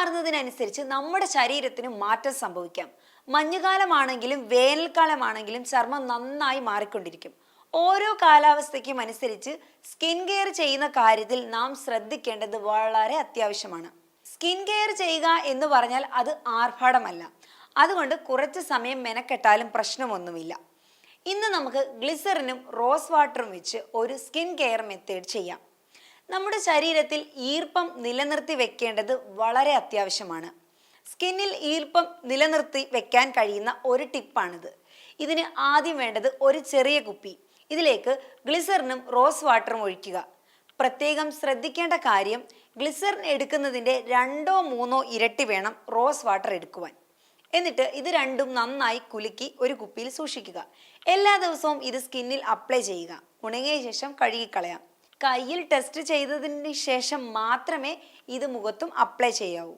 മാറുന്നതിനനുസരിച്ച് നമ്മുടെ ശരീരത്തിന് മാറ്റം സംഭവിക്കാം. മഞ്ഞുകാലമാണെങ്കിലും വേനൽക്കാലമാണെങ്കിലും ചർമ്മം നന്നായി മാറിക്കൊണ്ടിരിക്കും. ഓരോ കാലാവസ്ഥയ്ക്കും അനുസരിച്ച് സ്കിൻ കെയർ ചെയ്യുന്ന കാര്യത്തിൽ നാം ശ്രദ്ധിക്കേണ്ടത് വളരെ അത്യാവശ്യമാണ്. സ്കിൻ കെയർ ചെയ്യുക എന്ന് പറഞ്ഞാൽ അത് ആർഭാടമല്ല. അതുകൊണ്ട് കുറച്ച് സമയം മെനക്കെട്ടാലും പ്രശ്നമൊന്നുമില്ല. ഇന്ന് നമുക്ക് ഗ്ലിസറിനും റോസ് വാട്ടറും വെച്ച് ഒരു സ്കിൻ കെയർ മെത്തേഡ് ചെയ്യാം. നമ്മുടെ ശരീരത്തിൽ ഈർപ്പം നിലനിർത്തി വെക്കേണ്ടത് വളരെ അത്യാവശ്യമാണ്. സ്കിന്നിൽ ഈർപ്പം നിലനിർത്തി വെക്കാൻ കഴിയുന്ന ഒരു ടിപ്പാണിത്. ഇതിന് ആദ്യം വേണ്ടത് ഒരു ചെറിയ കുപ്പി. ഇതിലേക്ക് ഗ്ലിസറിനും റോസ് വാട്ടറും ഒഴിക്കുക. പ്രത്യേകം ശ്രദ്ധിക്കേണ്ട കാര്യം, ഗ്ലിസറിൻ എടുക്കുന്നതിൻ്റെ 2-3 ഇരട്ടി വേണം റോസ് വാട്ടർ എടുക്കുവാൻ. എന്നിട്ട് ഇത് രണ്ടും നന്നായി കുലുക്കി ഒരു കുപ്പിയിൽ സൂക്ഷിക്കുക. എല്ലാ ദിവസവും ഇത് സ്കിന്നിൽ അപ്ലൈ ചെയ്യുക. ഉണങ്ങിയ ശേഷം കഴുകിക്കളയാം. കയ്യിൽ ടെസ്റ്റ് ചെയ്തതിന് ശേഷം മാത്രമേ ഇത് മുഖത്തും അപ്ലൈ ചെയ്യാവൂ.